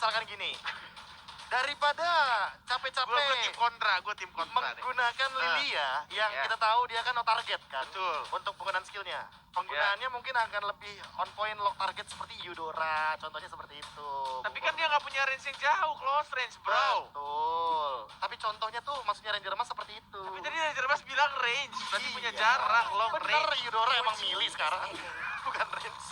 misalkan gini. Daripada capek-capek gue tim kontra menggunakan Lilia yang kita tahu dia kan no target kan. Betul. Untuk penggunaan skillnya. Penggunaannya mungkin akan lebih on point lock target seperti Eudora, contohnya seperti itu. Tapi kan dia nggak punya range yang jauh, close range bro. Betul. Tapi contohnya tuh maksudnya Ranger Mas seperti itu. Tapi tadi Ranger Mas bilang range, berarti punya jarak, long range. Bener, Eudora emang milih sekarang. Bukan range.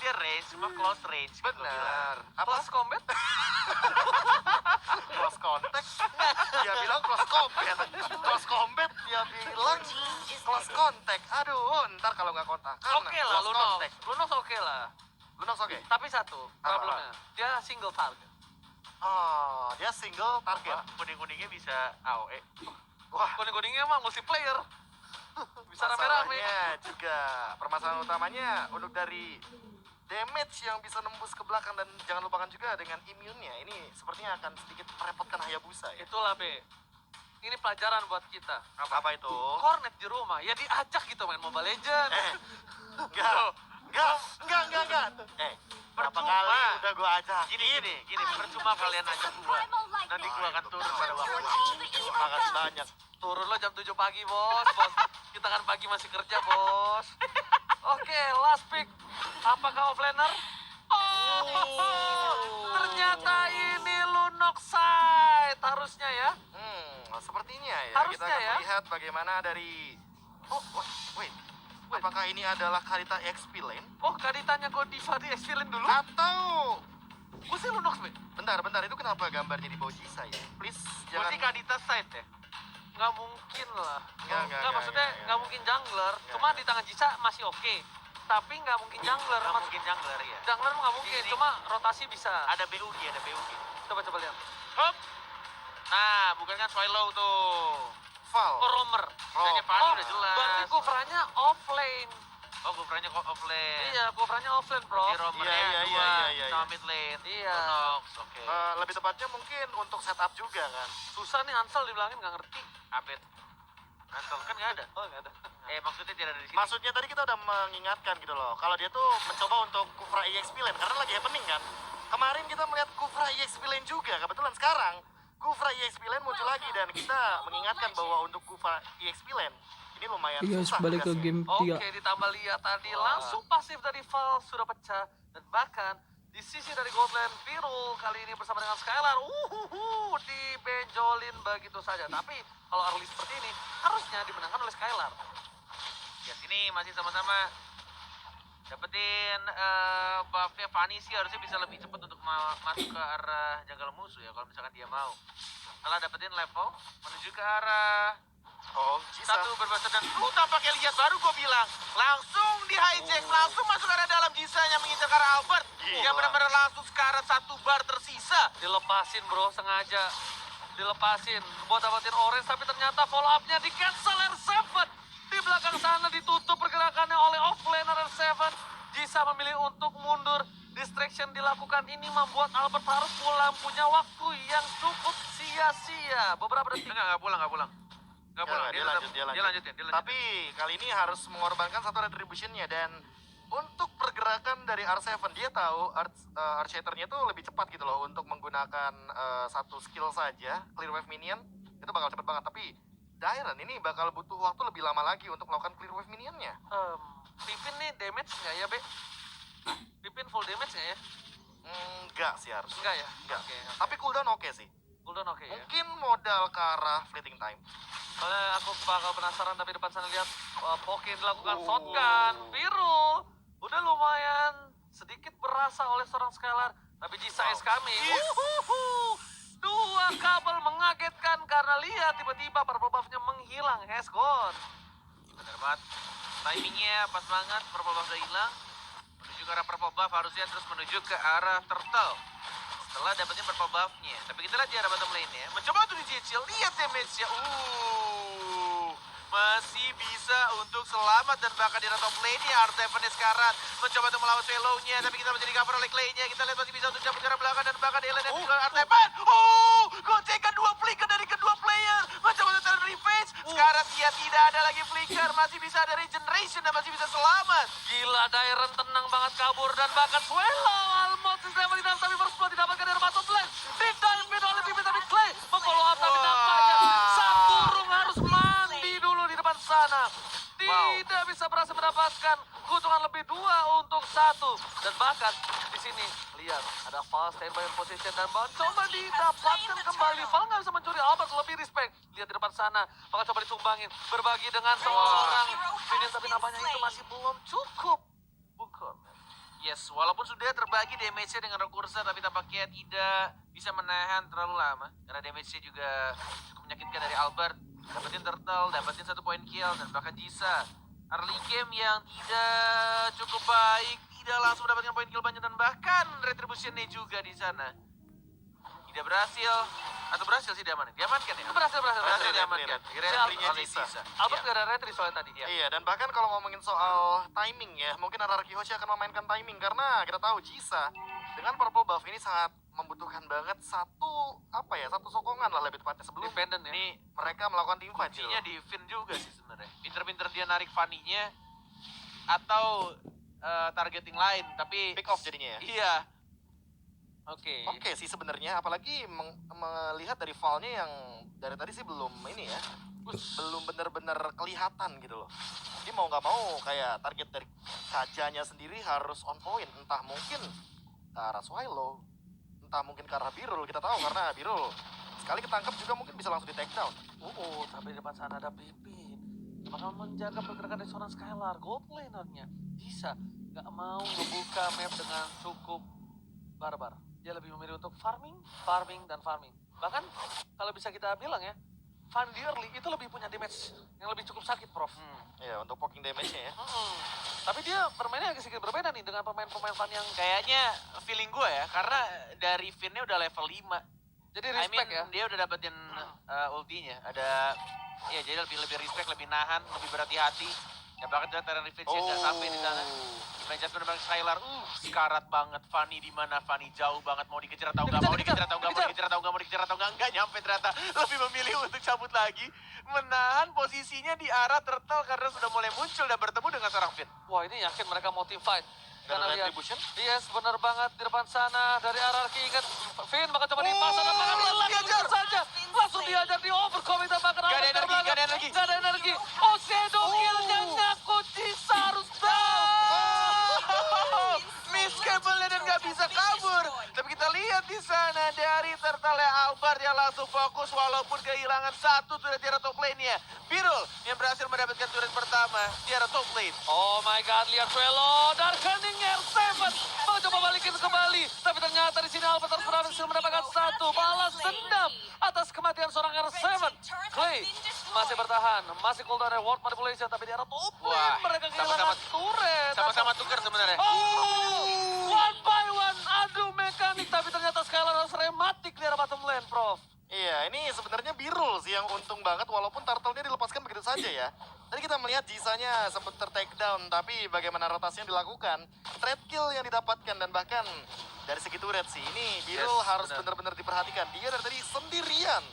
Dia range, cuma close range. Bener. Close combat? Close contact? Dia bilang close combat. Close combat dia bilang close contact. Aduh, ntar kalau nggak kontak. Oke lah, Lunox oke lah. Lunox oke. Tapi satu problemnya, dia single target. Oh, dia single target. Kuning-kuningnya bisa AOE. Wah, Kuning-kuningnya emang multiplayer. Bisa rame-rame. masalahnya juga permasalahan utamanya untuk dari damage yang bisa nembus ke belakang dan jangan lupakan juga dengan imunnya. Ini sepertinya akan sedikit merepotkan Hayabusa ya. Itulah B. Ini pelajaran buat kita. Apa itu? Kornet di rumah, ya diajak gitu main Mobile Legends. Enggak. Berapa kali udah gua ajak. Gini, percuma kalian ajak gua. Nanti gua akan turun pada waktunya. Makasih banyak. Turun lo jam 7 pagi, bos. Kita kan pagi masih kerja, bos. Oke, last pick. Apakah offlaner? Ternyata ini Lunox side. Harusnya ya. Sepertinya ya. Harusnya kita akan ya. melihat bagaimana dari... wait. Apakah ini adalah Karita XP lane? Oh, Karitanya Godiva di exfilin dulu? Atau... Gue sih Lunox, B. Bentar, itu kenapa gambarnya di bawah Jisa ya? Please, Gua jangan... sih Kadita side ya. Nggak mungkin lah. Nggak, Maksudnya nggak mungkin jungler. Cuma di tangan Jisa masih oke. Tapi nggak mungkin jungler. Nggak mungkin jungler ya. Jungler nggak mungkin, cuma rotasi bisa. Ada BUG. Coba lihat. Hop. Nah, bukan kan Swallow tuh. Val. Oh, Romer. Kayaknya Pan udah jelas. Berarti Kufranya offlane. Oh, Gufranya kok offlane. Iya, Kufranya offlane, bro. Di Romernya Iya. sama mid lane. Iya. Lunox, oke. Lebih tepatnya mungkin untuk setup juga kan. Susah nih Ansel dibilangin nggak ngerti. Update. Ansel kan nggak ada. Oh, nggak ada. Maksudnya tidak ada di sini. Maksudnya tadi kita udah mengingatkan gitu loh. Kalau dia tuh mencoba untuk Kufra EXP lane karena lagi happening kan. Kemarin kita melihat Kufra EXP lane juga. Kebetulan sekarang Kufra EXP lane muncul lagi dan kita mengingatkan bahwa untuk Kufra EXP lane ini lumayan susah. Balik ke tugasnya. game 3. Oke, ditambah lihat tadi langsung pasif dari Val sudah pecah dan bahkan di sisi dari Goldland Virul kali ini bersama dengan Skylar dibenjolin begitu saja. Tapi kalau early seperti ini harusnya dimenangkan oleh Skylar. Ya sini masih sama-sama dapetin buffnya Fanny sih harusnya bisa lebih cepat untuk masuk ke arah jagal musuh ya kalau misalkan dia mau. Setelah dapetin level menuju ke arah Jisa. satu berbahasa dan tampaknya lihat baru gue bilang langsung di hijack langsung masuk ke arah dalam Jisa yang mengincar ke arah Albert yang benar-benar langsung ke arah satu bar tersisa. Dilepasin bro, sengaja dilepasin buat dapetin orange tapi ternyata follow up-nya di cancel R7. Di belakang sana ditutup pergerakannya oleh offlaner R7. Jisa memilih untuk mundur. Distraction dilakukan ini membuat Albert harus pulang. Punya waktu yang cukup sia-sia. Beberapa detik. Nggak pulang. Nggak pulang. Dia lanjutin. Tapi kali ini harus mengorbankan satu retribution-nya dan untuk pergerakan dari R7 dia tahu Archater-nya tuh lebih cepat gitu loh untuk menggunakan satu skill saja clear wave minion itu bakal cepet banget. Tapi Dairon ini bakal butuh waktu lebih lama lagi untuk melakukan clear wave minionnya. Pipin nih damage nggak ya, Be? Pipin full damage nggak ya? Enggak sih harus. Enggak ya? Enggak. Oke. Tapi cooldown oke sih. Cooldown oke ya? Mungkin modal ke arah fleeting time. Soalnya aku bakal penasaran tapi depan sana lihat Poki dilakukan shotgun. Virul udah lumayan sedikit berasa oleh seorang Skylar. Tapi Jisa is coming. Dua kabel mengagetkan karena lihat tiba-tiba purple buff-nya menghilang. Has gone. Bener banget. Timingnya pas banget, purple buff udah hilang. Menuju ke arah purple buff harusnya terus menuju ke arah turtle. Setelah dapetin purple buff-nya. Tapi kita lihat di arah bottom lane-nya. Mencoba untuk dicicil, lihat damage-nya. Masih bisa untuk selamat dan bahkan di arah top lane-nya. R7 sekarang mencoba untuk melawan Swallow-nya. Tapi kita menjadi cover oleh Clay-nya. Kita lihat masih bisa untuk jump ke arah belakang dan bahkan Ellen dan juga R7. Gocekan dua flicker dari kedua player. Mencoba untuk turn revenge. Sekarang dia tidak ada lagi flicker. Masih bisa ada regeneration dan masih bisa selamat. Gila, Dairon tenang banget kabur dan bahkan Swallow almost is mendapatkan keuntungan lebih 2-1. Dan bahkan di sini lihat ada Val standby in position dan coba didapatkan kembali. Val nggak bisa mencuri, Albert lebih respect. Lihat di depan sana, bakal coba disumbangin, berbagi dengan seorang Phoenix, tapi nampaknya itu masih belum cukup. Bukan. Yes, walaupun sudah terbagi damage-nya dengan Rekursa, tapi tampaknya tidak bisa menahan terlalu lama. Karena damage-nya juga cukup menyakitkan dari Albert. Dapetin Turtle, dapetin 1 point kill, dan bahkan Jisa. Early game yang tidak cukup baik, tidak langsung mendapatkan point kill banyak, dan bahkan Retribution-nya juga di sana. Tidak berhasil, atau berhasil sih diamankan? Diamankan ya? Berhasil. Diamankan. Akhirnya Retrinya oleh Jisa. Jisa. Albert Iya. gak ada retri soalnya tadi ya. Iya, dan bahkan kalau ngomongin soal timing ya, mungkin RRQ Hoshi akan memainkan timing karena kita tahu Jisa dengan purple buff ini sangat membutuhkan banget satu sokongan lah lebih tepatnya sebelum Independent ya. Ini mereka melakukan team fight gitu. kuncinya di Finn juga sih sebenarnya. Pinter-pinter dia narik Fanny-nya atau targeting lain, tapi Pick off jadinya ya. iya. Oke. Oke sih sebenarnya, apalagi melihat dari Val-nya yang dari tadi sih belum ini ya, belum benar-benar kelihatan gitu loh. Jadi mau nggak mau kayak target dari Kajanya sendiri harus on point, entah mungkin ke arah Swallow, entah mungkin ke arah Birul. Kita tahu karena Birul sekali ketangkap juga mungkin bisa langsung di take down. Tapi di depan sana ada Pipin. Bakal menjaga pergerakan dari seorang Skylar. Gold lanernya bisa nggak mau ngebuka map dengan cukup barbar. Dia lebih memilih untuk farming. Bahkan kalau bisa kita bilang ya, Van di early itu lebih punya damage yang lebih cukup sakit, Prof. Ya untuk poking damage-nya ya. Tapi dia bermainnya agak sedikit berbeda nih dengan pemain-pemain Van yang Kayaknya feeling gue ya, karena dari Finn-nya udah level 5. jadi I respect mean, ya. dia udah dapetin ultinya. Ada, ya jadi lebih respect, lebih nahan, lebih berhati-hati. Ya bahkan dia Terran Revenge nggak sampai di sana. Adjustment dengan Skylar, sekarat banget. Fanny di mana? Fanny jauh banget. Mau dikejar atau nggak? Mau dikejar atau nggak? Mau dikejar atau nggak? Mau dikejar atau nggak? Nggak nyampe ternyata. Lebih memilih untuk cabut lagi, menahan posisinya di arah Turtle karena sudah mulai muncul dan bertemu dengan seorang Finn. Wah, ini yakin mereka mau team fight. Karena Karena lihat, Retribution? yes, bener banget di depan sana dari RRQ. Ingat, Finn bakal coba dipasang dan bakal langsung hilang diajar. saja. Langsung diajar di overcoming dan bakal Gak ada energi, gak ada energi. Gak ada energi. Oh, Shadow Kill-nya nyakut Jisa harus down. Miss Cable dan nggak bisa kabur. Tapi kita lihat di sana dari Turtle Albert yang langsung fokus walaupun kehilangan satu turret di arah top lane-nya. Birul yang berhasil mendapatkan turret pertama di arah top lane. Oh my god, lihat Velo, Darkening R7 mau coba balikin kembali, tapi ternyata di sini Albert harus berhasil mendapatkan satu balas dendam atas kematian seorang R7. Clay masih bertahan, masih cooldown reward manipulation, tapi di arah top lane Wah, mereka kehilangan turret. Sama-sama tuker sebenarnya. Oh, one by one, adu mekanik, tapi ternyata Skylar harus rematik di arah bottom lane, Prof. Iya, ini sebenarnya Birul sih yang untung banget walaupun turtle-nya dilepaskan begitu saja ya. Tadi kita melihat Jisanya sempat ter-take down, tapi bagaimana rotasinya dilakukan, trade kill yang didapatkan dan bahkan dari segi turret sih, ini Birul Yes, harus benar. benar-benar diperhatikan. Dia dari tadi sendirian.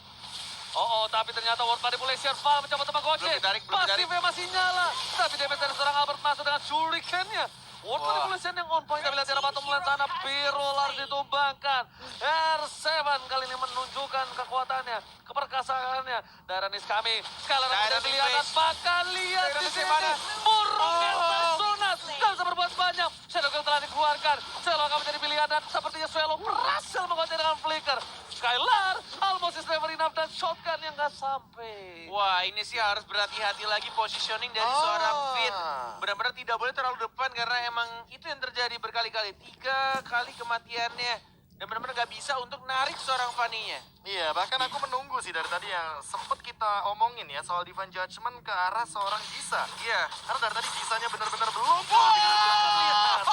Tapi ternyata World Manipulation Val mencoba tebak gocek. Belum ditarik, belum ditarik. Pasifnya masih nyala. Tapi damage dari seorang Albert masuk dengan shuriken-nya. World Wah. Manipulation yang on point. Kita lihat di arah bottom lane sana. Birul harus ditumbangkan. R7 kali ini menunjukkan kekuatannya, keperkasaannya. Daranis kami. Skylar Daranis bisa kelihatan. face. Bakal lihat di Daranis sini. mana? Burungnya Oh. tersunat. Gak bisa berbuat banyak. Shadow Kill telah dikeluarkan. Swallow akan menjadi pilihan dan sepertinya Swallow berhasil menguasai dengan flicker. Skylar, almost is never enough dan shotgun yang gak sampai. Wah, ini sih harus berhati-hati lagi positioning dari seorang Finn. Benar-benar tidak boleh terlalu depan karena emang itu yang terjadi berkali-kali. 3 kali kematiannya. Dan benar-benar gak bisa untuk narik seorang Fanny-nya. Iya, bahkan aku menunggu sih dari tadi yang sempat kita omongin ya soal Divine Judgment ke arah seorang Jisa. Iya. Karena dari tadi Jisanya benar-benar belum. Lihat.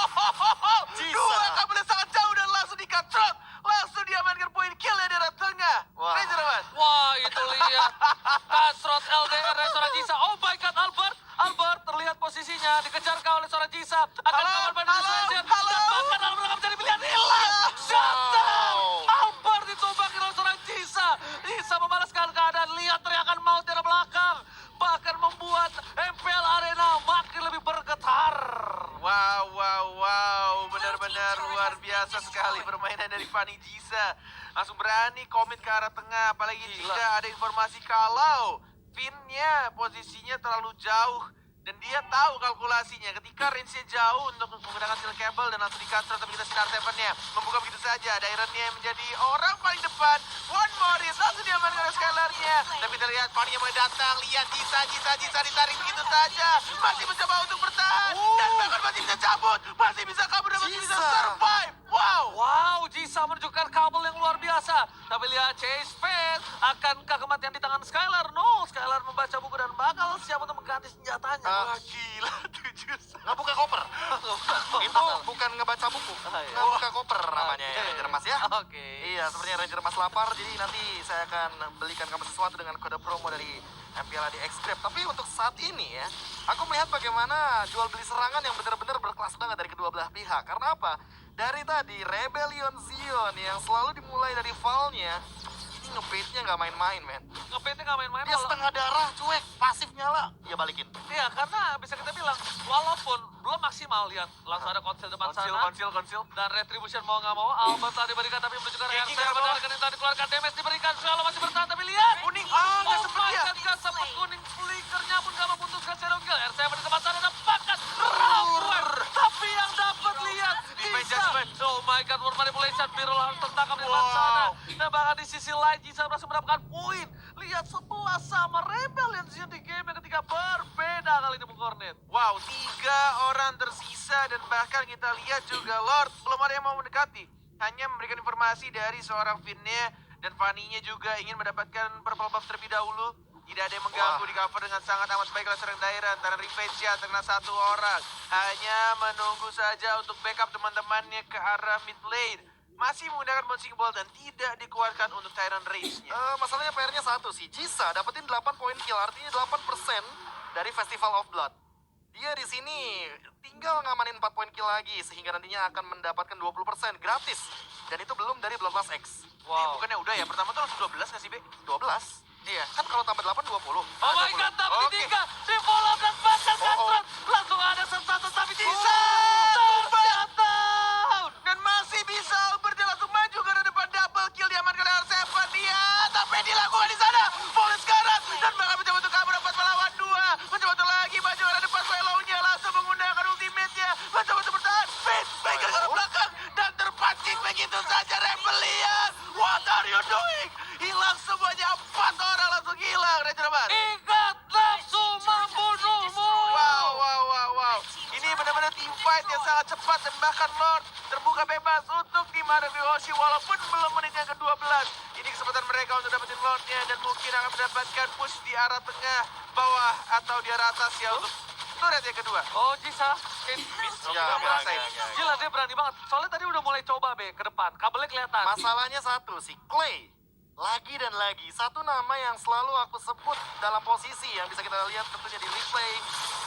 Jisa. Dua kabel sangat jauh dan langsung di-cut. Langsung diamankan poin kill dari arah tengah. Wah. Razer Rahman. Wah, itu lihat. Kasrot LDR dari seorang Jisa. Oh my god, Albert terlihat posisinya dikejar kau oleh seorang Jisa. Akan kawal pada Legend. Dan bahkan Albert akan menjadi pilihan hilang. Shutdown. Albert ditumbangi oleh seorang Jisa. Jisa membalaskan keadaan. Lihat teriakan maut dari belakang. Bahkan membuat MPL Arena makin lebih bergetar. Wow. Benar-benar luar biasa sekali permainan dari Fanny Jisa. Langsung berani komit ke arah tengah. Apalagi Gila. jika ada informasi kalau Finn-nya posisinya terlalu jauh Dan dia tahu kalkulasinya ketika range-nya jauh untuk menggunakan steel cable dan langsung di-cut through, tapi kita sinar 7-nya membuka begitu saja. Ada Iron-nya yang menjadi orang paling depan. One more hit, langsung diamankan oleh Skylar-nya. Tapi kita lihat Fanny mulai datang. Lihat Jisa ditarik begitu saja. Masih mencoba untuk bertahan. Dan bahkan masih bisa cabut. Masih bisa kabur dan masih bisa Jisa. survive. Wow. Wow, Jisa menunjukkan kabel yang luar biasa. Tapi lihat Chase Fate, akankah kematian di tangan Skylar? No, Skylar membaca buku dan bakal siap untuk mengganti senjatanya. Wah gila 7. Nggak buka koper. Itu bukan ngebaca buku. Nggak buka koper namanya ya, Ranger Mas ya. Oke. Iya, sepertinya Ranger Mas lapar, jadi nanti saya akan belikan kamu sesuatu dengan kode promo dari MPLAD X-Grab. Tapi untuk saat ini ya, aku melihat bagaimana jual beli serangan yang benar-benar berkelas banget dari kedua belah pihak. Karena apa? Dari tadi Rebellion Zion yang selalu dimulai dari Val-nya, ini nge-bait-nya nggak main-main, men. Nge-bait-nya nggak main-main. Dia setengah darah, cuek, pasif nyala, ya balikin. Iya, karena bisa kita bilang, walaupun belum maksimal, lihat. Langsung ada konsil depan sana. Konsil. Dan retribution mau nggak mau, Albert telah diberikan, tapi menunjukkan Kiki RC nggak benar mau. yang dikeluarkan, damage diberikan, Shallow masih bertahan, tapi lihat. Kuning, nggak sempet my ya. God, nggak sempet kuning, flickernya pun nggak memutuskan Shadow Kill. RC di tempat sana dan pakat, Rapper. Tapi yang dapat lihat, Defense Jisa. judgment. Oh my God, war manipulation, Birul harus tertangkap di depan Wow. sana. Dan bahkan di sisi lain, Jisa berhasil mendapatkan poin. Lihat 11 sama Rebellion Zion di game yang ketiga berbeda kali ini, Bung Kornet. Wow, 3 orang tersisa dan bahkan kita lihat juga Lord belum ada yang mau mendekati. Hanya memberikan informasi dari seorang Finnya dan Fanny-nya juga ingin mendapatkan purple buff terlebih dahulu. Tidak ada yang mengganggu Wah. di cover dengan sangat amat baik oleh seorang Dairan. Taran revenge ya, terkena 1 orang. Hanya menunggu saja untuk backup teman-temannya ke arah mid lane. Masih menggunakan bouncing ball dan tidak dikeluarkan untuk Tyrant Rage-nya. Masalahnya PR-nya satu sih. Jisa dapetin 8 poin kill, artinya 8% dari Festival of Blood. Dia di sini tinggal ngamanin 4 poin kill lagi sehingga nantinya akan mendapatkan 20% gratis. Dan itu belum dari Bloodlust X. Wow. Bukannya udah ya? Pertama tuh langsung 12 nggak sih, Be? 12. Iya, kan kalau tambah 8 20. Oh my God, tapi Oke. tiga di follow up dan bahkan Oh, oh. langsung ada sensasi tapi Jisa Down! Dan masih bisa Albert dia langsung maju ke depan double kill diamankan oleh R7 dia. Tapi dilakukan di sana. Volley sekarang dan bahkan mencoba untuk kabur 4 melawan 2. Mencoba untuk lagi maju ke depan Swallow-nya langsung menggunakan ultimate-nya. Mencoba untuk bertahan. Finn Baker ke belakang dan terpancing begitu saja Rebellion. What are you doing? Hilang semuanya 4 orang langsung hilang. Ranger Bar. ingat nafsu membunuhmu. Wow. Ini benar-benar team fight yang sangat cepat dan bahkan Lord terbuka bebas untuk tim Hoshi walaupun belum menit yang ke-12. Ini kesempatan mereka untuk dapetin Lordnya dan mungkin akan mendapatkan push di arah tengah, bawah atau di arah atas ya untuk turret yang kedua. Oh Jisa, Miss, Ya, nggak ya, ngerasain. ya, ya. gila dia berani banget. Soalnya tadi udah mulai coba be ke depan, kabelnya kelihatan. Masalahnya satu sih, Clay. Lagi dan lagi, satu nama yang selalu aku sebut dalam posisi yang bisa kita lihat tentunya di replay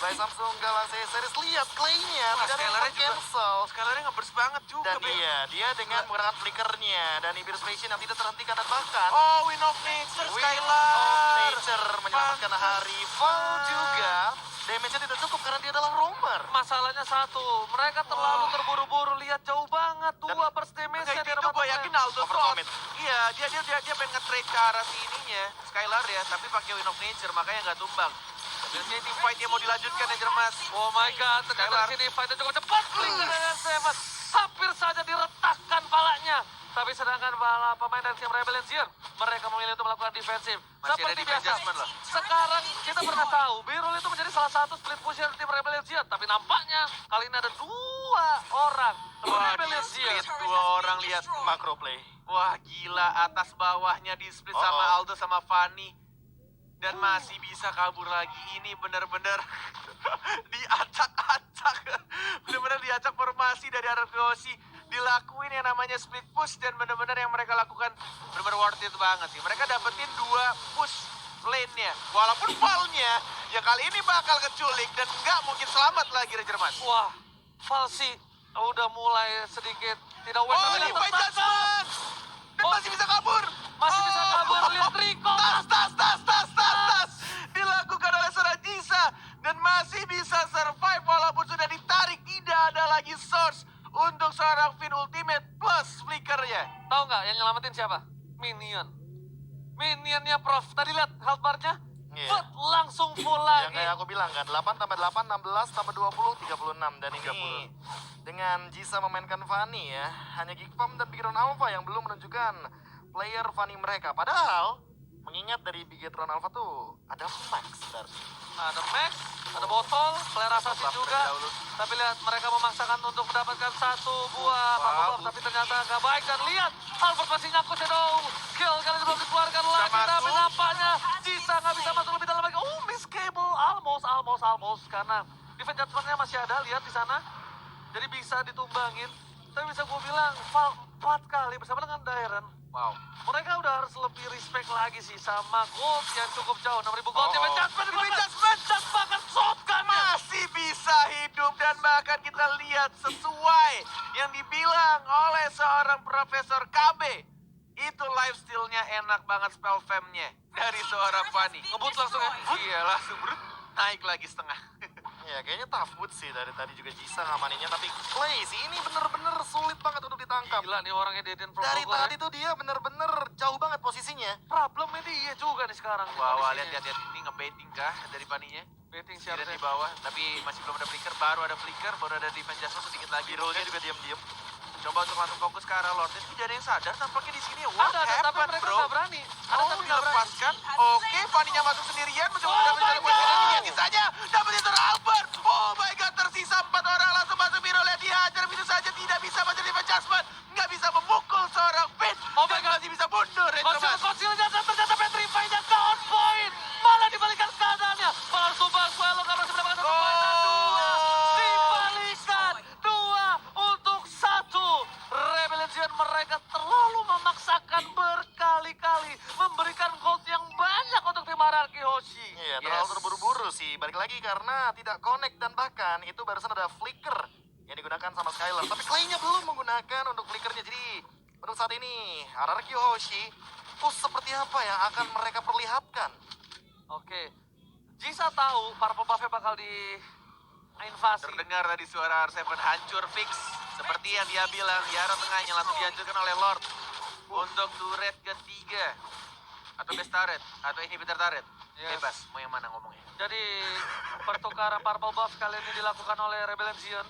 by Samsung Galaxy Series. Lihat Clay-nya, Wah, tidak ada yang Scalar-nya juga. cancel. Scalar-nya nge-burst banget juga, Dan Be. dia dengan menggunakan flickernya dan Inspiration yang tidak terhentikan dan bahkan Oh, Win of Nature, Wing Skylar. of Nature menyelamatkan Pantas. hari. Val juga damage-nya tidak cukup karena dia adalah roamer. Masalahnya satu, mereka terlalu terburu-buru, lihat jauh banget, 2 burst damage Enggak, di itu depan gue temen. yakin Aldo tuh Overcommit. iya dia pengen nge-trade ke arah si ininya Skylar ya, tapi pakai Win of Nature makanya nggak tumbang. Dan ini team fight yang mau dilanjutkan ya Jermas. Oh my God, ternyata Skylar. sini fight cukup cepat. Flicker dengan Seven, hampir saja diretakkan palanya. Tapi sedangkan para pemain dari tim Rebellion Zion, mereka memilih untuk melakukan defensif. Masih ada Seperti defense biasa, adjustment loh. sekarang kita pernah tahu, Birul itu menjadi salah satu split pusher tim Rebellion Zion. Tapi nampaknya kali ini ada 2 orang Wah, Rebellion di Zion. split 2 orang lihat. Macro play. Wah gila, atas bawahnya di split sama Aldo sama Fanny. Dan masih bisa kabur lagi. Ini bener-bener diacak-acak. Bener-bener diacak formasi dari arah Hoshi. Dilakuin yang namanya split push dan bener-bener yang mereka lakukan bener-bener worth it banget sih. Mereka dapetin 2 push lane-nya. Walaupun Val-nya ya kali ini bakal keculik dan nggak mungkin selamat lagi Jerman. Wah, Falsi udah mulai sedikit tidak aware. Oh, tapi ini dia Fight tertangkap. Judgment! Dan Oh. masih bisa kabur! Masih bisa Oh. kabur, lihat Rico. Tas! Dilakukan oleh seorang Jisa. Dan masih bisa survive walaupun sudah ditarik. Tidak ada lagi source untuk seorang Finn Ultimate plus flickernya. Tahu nggak yang nyelamatin siapa? Minion. Minionnya Prof. Tadi lihat health bar-nya. But langsung full Yang lagi. kayak aku bilang kan, 8 tambah 8, 16 tambah 20, 36. Dan ini dengan Jisa memainkan Fanny ya, hanya Geekpam dan Bigetron Alpha yang belum menunjukkan player Fanny mereka. Padahal, mengingat dari Bigetron Alpha tuh ada Max berarti. Ada Max, ada botol, player assassin Lapar juga. terlebih dahulu. Tapi lihat mereka memaksakan untuk mendapatkan satu buah purple buff, tapi ternyata nggak baik. Dan lihat Albert masih nyangkut Shadow. Kill kali ini belum dikeluarkan lagi, masuk. tapi nampaknya Jisa nggak bisa masuk lebih dalam lagi. Oh, miss cable, almost karena defense judgment-nya masih ada, lihat di sana. Jadi bisa ditumbangin. Tapi bisa gue bilang, 4 kali bersama dengan Dairen. Wow. Mereka udah harus lebih respect lagi sih sama gold yang cukup jauh. 6.000 gold, defense judgment, Defense judgment. dan bahkan shotgun-nya. Masih bisa hidup dan bahkan kita lihat sesuai yang dibilang oleh seorang Profesor KB. Itu lifesteal-nya enak banget spell fam-nya dari seorang Fanny. Ngebut langsung ya. Iya langsung brut, naik lagi setengah. Ya kayaknya tough boot sih dari tadi juga Jisa ngamaninnya. Tapi Clay sih ini bener-bener sulit banget untuk ditangkap. Gila nih orangnya Deden Pro Dari Bogor tadi ya. tuh dia bener-bener jauh banget posisinya. Problemnya dia juga nih sekarang. Wah, kondisinya. lihat ini ngebaiting kah dari Fanny-nya? Betting Kira siapa di bawah, tapi masih belum ada flicker. Baru ada flicker, baru ada defense adjustment sedikit lagi. Hero-nya juga diam-diam. Coba untuk langsung fokus ke arah Lord. Tidak ada yang sadar tampaknya di sini. What Ada, tapi happened, mereka bro? nggak berani. Ada Oh, tapi nggak berani. dilepaskan. Oke, Fanny-nya masuk sendirian. Mencoba Oh mendapatkan my poin. God. Lihat sisanya. Dapat itu Albert. Oh my God, tersisa 4 orang. Langsung masuk Biro. Lihat dihajar. Begitu saja tidak bisa menjadi adjustment. Nggak bisa memukul seorang Finn. Oh my Dan God. masih bisa mundur. Konsil-konsilnya dan ternyata Petrify-nya ke on point. Malah dibalikan keadaannya. Power to Baswell nggak berhasil mendapatkan 1 poin dan 2. Dibalikan 2 untuk 1. Rebellion mereka terlalu memaksakan berkali-kali. Memberikan gold yang banyak untuk tim Araki Hoshi. Iya, terlalu terburu-buru sih. Balik lagi karena tidak connect dan bahkan itu barusan ada flicker yang digunakan sama Skylar. Tapi Clay-nya belum menggunakan untuk flickernya. Jadi untuk saat ini Araki Hoshi push seperti apa yang akan mereka perlihatkan? Oke. Jisa tahu para pembuffnya bakal diinvasi. Terdengar tadi suara R7 hancur fix. Seperti yang dia bilang, di arah tengahnya langsung dihancurkan oleh Lord. Untuk turret ketiga. Atau best turret, atau inhibitor turret. Yes. Bebas, mau yang mana ngomongnya. Jadi pertukaran purple buff kali ini dilakukan oleh Rebellion Zion.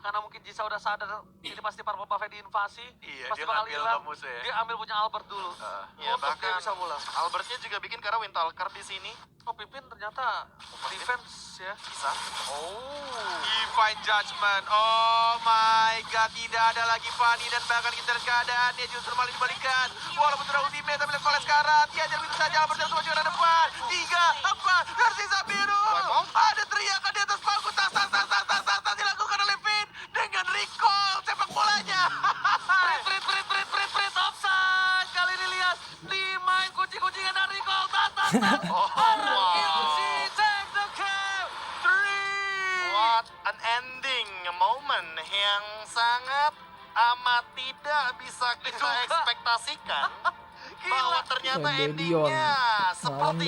Karena mungkin Jisa udah sadar ini pasti purple buffnya diinvasi. Iya, pasti dia bakal ngambil hilang. ke musuh ya. Dia ambil punya Albert dulu. Ya Untuk dia bahkan bisa pulang. Albertnya juga bikin karena Wintalker di sini. Oh, Pipin ternyata defense ya. Bisa. Oh. Divine Judgment, oh my god, tidak ada lagi Fanny dan bahkan kita lihat keadaannya justru malah dibalikan. Walaupun sudah ultimate, tapi lihat oleh sekarang, diajar begitu saja, Albert jatuh maju ke depan. 3, 4, tersisa biru. Ada teriakan di atas panggung, tas, dilakukan oleh Finn dengan recall sepak bolanya. Prit, offside. Kali ini lihat dimain kucing-kucingan dari gol. Oh, Araki wow. Hoshi take the game. 3. What an ending moment yang sangat amat tidak bisa kita Juga. ekspektasikan bahwa ternyata Rebellion. endingnya seperti